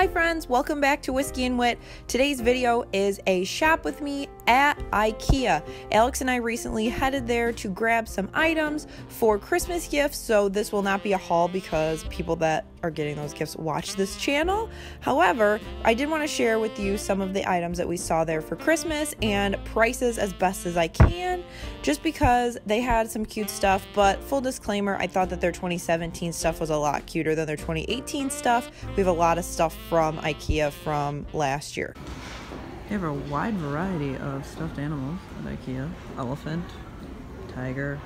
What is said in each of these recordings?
Hi friends, welcome back to Whiskey and Wit. Today's video is a shop with me at IKEA. Alex and I recently headed there to grab some items for Christmas gifts, so this will not be a haul because people that are getting those gifts watch this channel. However, I did want to share with you some of the items that we saw there for Christmas and prices as best as I can, just because they had some cute stuff, but full disclaimer, I thought that their 2017 stuff was a lot cuter than their 2018 stuff. We have a lot of stuff from IKEA from last year. They have a wide variety of stuffed animals at IKEA. Elephant, tiger,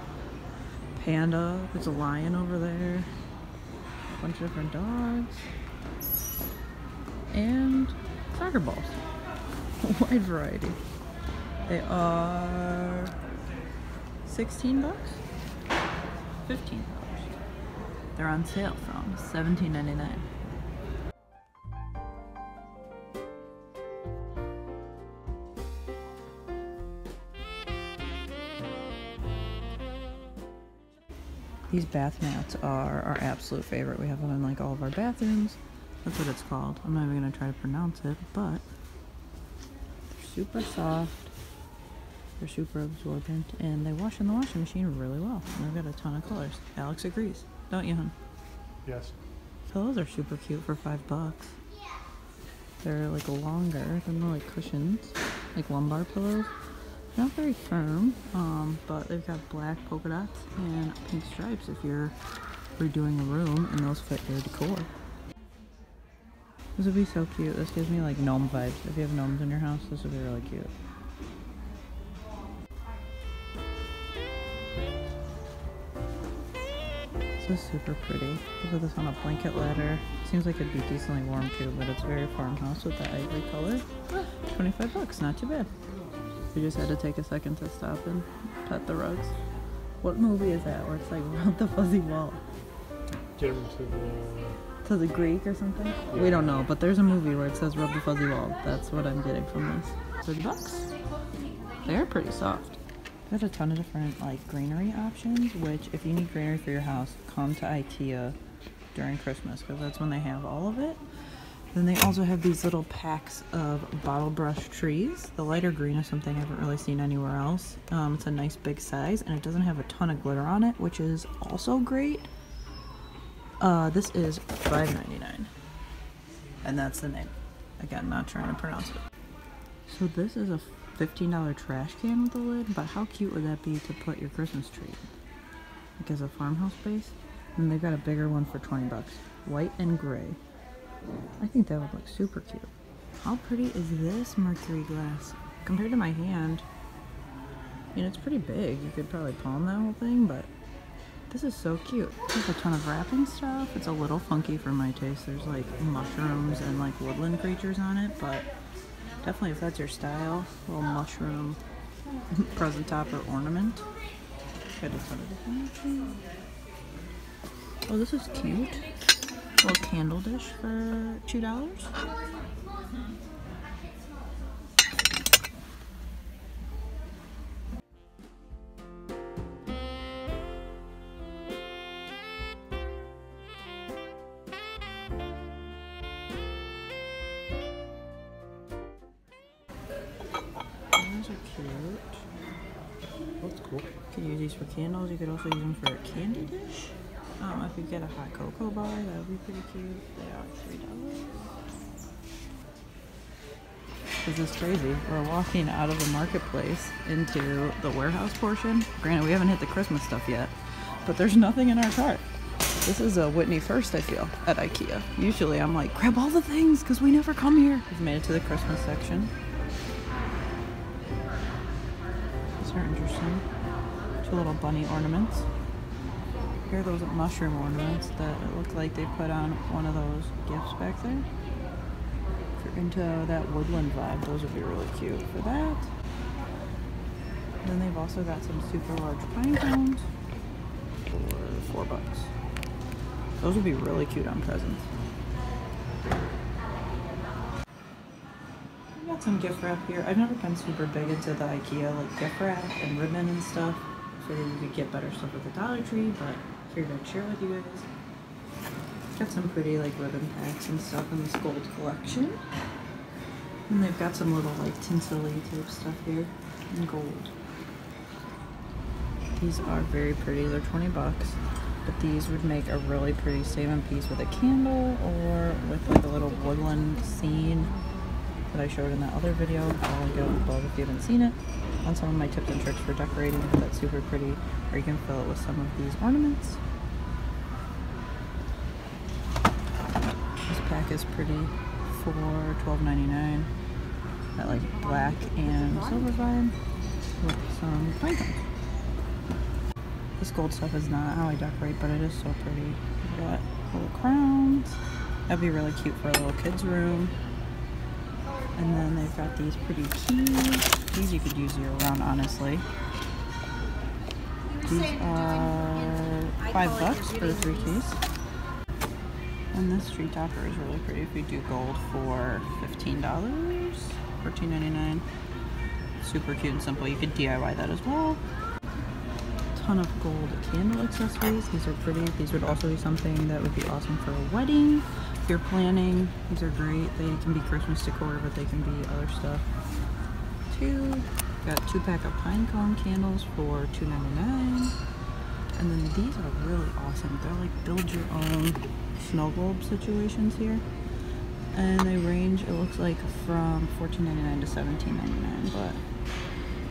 panda, there's a lion over there, a bunch of different dogs, and soccer balls. A wide variety. They are $16? $15. They're on sale from $17.99. These bath mats are our absolute favorite. We have them in like all of our bathrooms. That's what it's called. I'm not even gonna try to pronounce it, but they're super soft. They're super absorbent, and they wash in the washing machine really well. And they've got a ton of colors. Alex agrees, don't you, hon? Yes. Pillows are super cute for $5. They're like longer, they're more like cushions, like lumbar pillows. Not very firm, but they've got black polka dots and pink stripes if you're redoing a room, and those fit your decor. This would be so cute. This gives me like gnome vibes. If you have gnomes in your house, this would be really cute. This is super pretty. I put this on a blanket ladder. Seems like it'd be decently warm too, but it's very farmhouse with the ivory color. $25, not too bad. We just had to take a second to stop and pet the rugs. What movie is that where it's like rub the fuzzy wall? Get them to the Greek or something? Yeah. We don't know, but there's a movie where it says rub the fuzzy wall. That's what I'm getting from this. $30. They're pretty soft. There's a ton of different like greenery options, which if you need greenery for your house, come to IKEA during Christmas because that's when they have all of it. Then they also have these little packs of bottle brush trees. The lighter green is something I haven't really seen anywhere else. It's a nice big size, and it doesn't have a ton of glitter on it, which is also great. This is $5.99, and that's the name. Again, not trying to pronounce it. So this is a $15 trash can with a lid, but how cute would that be to put your Christmas tree in? Like as a farmhouse base? And they've got a bigger one for $20. White and gray. I think that would look super cute. How pretty is this mercury glass? Compared to my hand, I mean, it's pretty big. You could probably palm that whole thing, but this is so cute. There's a ton of wrapping stuff. It's a little funky for my taste. There's like mushrooms and like woodland creatures on it, but definitely if that's your style, a little mushroom present topper ornament. Got a ton of different options. Oh, this is cute. A little candle dish for $2. Those are cute. That's cool. You could use these for candles. You could also use them for a candy dish. If you get a hot cocoa bar, that would be pretty cute. They are $3. This is crazy. We're walking out of the marketplace into the warehouse portion. Granted, we haven't hit the Christmas stuff yet, but there's nothing in our cart. This is a Whitney first, I feel, at IKEA. Usually I'm like, grab all the things, because we never come here. We've made it to the Christmas section. These are interesting. Two little bunny ornaments. Here are those mushroom ornaments that it looked like they put on one of those gifts back there. If you're into that woodland vibe, those would be really cute for that. Then they've also got some super large pine cones for $4. Those would be really cute on presents. We've got some gift wrap here. I've never been super big into the IKEA like gift wrap and ribbon and stuff. Figured you could get better stuff at the Dollar Tree, but here to share with you guys. Got some pretty like ribbon packs and stuff in this gold collection. And they've got some little like tinsel-y type stuff here in gold. These are very pretty. They're 20 bucks. But these would make a really pretty statement piece with a candle or with like a little woodland scene that I showed in that other video. I'll link it above if you haven't seen it. On some of my tips and tricks for decorating. That's super pretty. Or you can fill it with some of these ornaments. This pack is pretty for $12.99. That like black and silver vibe with some pine cones. This gold stuff is not how I decorate, but it is so pretty. We've got little crowns. That'd be really cute for a little kid's room. And then they've got these pretty keys. These you could use year round, honestly. These are $5 for the 3 keys. And this tree topper is really pretty if you do gold for $15, $14.99. Super cute and simple. You could DIY that as well. Ton of gold candle accessories. These are pretty. These would also be something that would be awesome for a wedding. If you're planning, these are great. They can be Christmas decor, but they can be other stuff too. Got 2-pack of pine cone candles for $2.99. And then these are really awesome. They're like build your own snow globe situations here. And they range, it looks like, from $14.99 to $17.99. But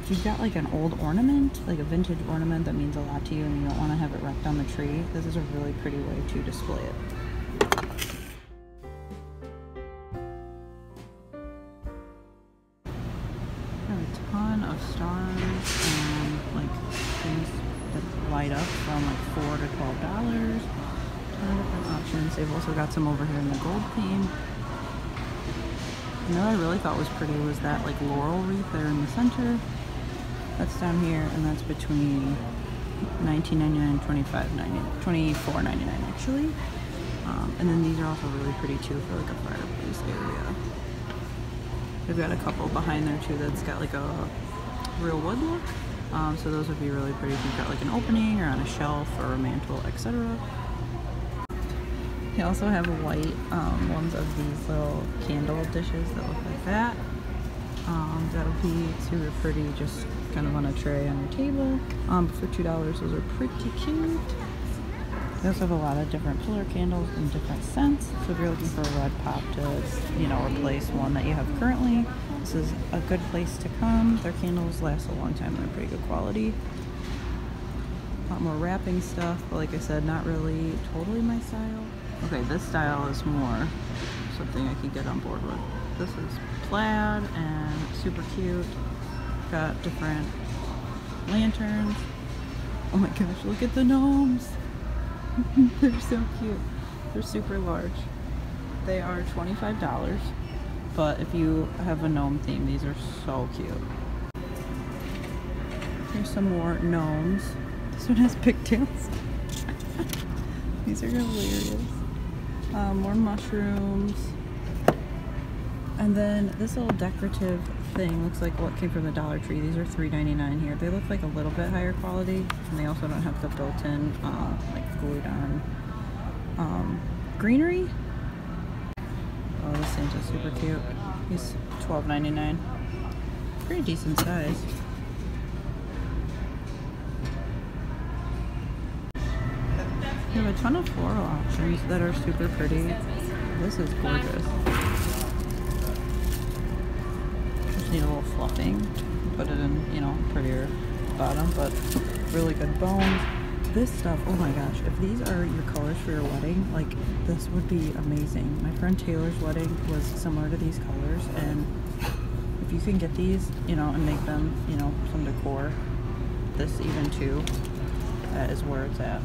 if you've got like an old ornament, like a vintage ornament that means a lot to you and you don't want to have it wrecked on the tree, this is a really pretty way to display it. Got a ton of stars and like things that light up from like $4 to $12. Ton of different options. They've also got some over here in the gold theme. You know what I really thought was pretty was that like laurel wreath there in the center. That's down here, and that's between $19.99 and $24.99 actually. And then these are also really pretty too for like a fireplace area. They've got a couple behind there too that's got like a real wood look. So those would be really pretty if you've got like an opening or on a shelf or a mantle, etc. They also have white ones of these little candle dishes that look like that. That would be super pretty, just kind of on a tray on your table. For $2, those are pretty cute. They also have a lot of different pillar candles in different scents. So if you're looking for a red pop to, you know, replace one that you have currently, this is a good place to come. Their candles last a long time. They're pretty good quality. A lot more wrapping stuff, but like I said, not really totally my style. Okay, this style is more something I can get on board with. This is plaid and super cute. Got different lanterns. Oh my gosh, look at the gnomes. They're so cute. They're super large. They are $25, but if you have a gnome theme, these are so cute. Here's some more gnomes. This one has pigtails. These are hilarious. More mushrooms. And then this little decorative thing looks like what came from the Dollar Tree. These are $3.99 here. They look like a little bit higher quality, and they also don't have the built-in like glued on greenery. Oh, this Santa's super cute. He's $12.99. Pretty decent size. We have a ton of floral options that are super pretty. This is gorgeous. Just need a little fluffing. Put it in, you know, prettier bottom, but really good bones. This stuff, oh my gosh, if these are your colors for your wedding, like this would be amazing. My friend Taylor's wedding was similar to these colors, and if you can get these, you know, and make them, you know, some decor, this even too, that is where it's at.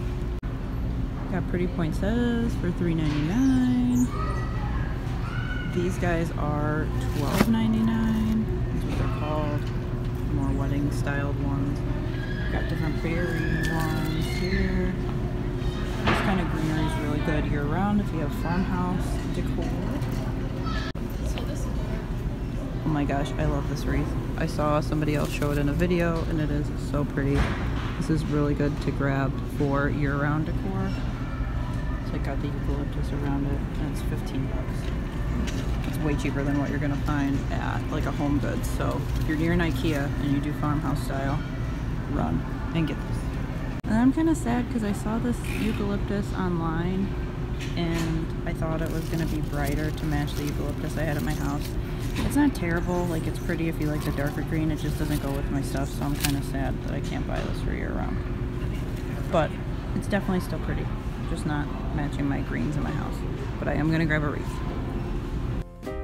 Got pretty poinsettias for $3.99. These guys are $12.99. That's what they're called. More wedding styled ones. Got different prairie ones here. This kind of greenery is really good year round if you have farmhouse decor. Oh my gosh, I love this wreath. I saw somebody else show it in a video and it is so pretty. This is really good to grab for year round decor. It's like got the eucalyptus around it, and it's $15. It's way cheaper than what you're gonna find at like a Home Goods. So if you're near an IKEA and you do farmhouse style, run and get this. And I'm kind of sad because I saw this eucalyptus online and I thought it was gonna be brighter to match the eucalyptus I had at my house. It's not terrible, like it's pretty if you like the darker green, it just doesn't go with my stuff, so I'm kind of sad that I can't buy this for year round. But it's definitely still pretty, just not matching my greens in my house. But I am gonna grab a wreath.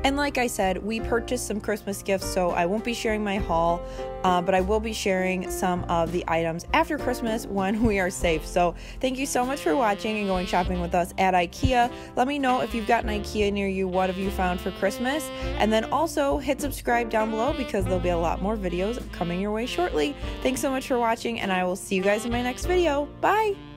And like I said, we purchased some Christmas gifts, so I won't be sharing my haul, but I will be sharing some of the items after Christmas when we are safe. So thank you so much for watching and going shopping with us at IKEA. Let me know if you've got an IKEA near you, what have you found for Christmas? And then also hit subscribe down below because there'll be a lot more videos coming your way shortly. Thanks so much for watching, and I will see you guys in my next video. Bye!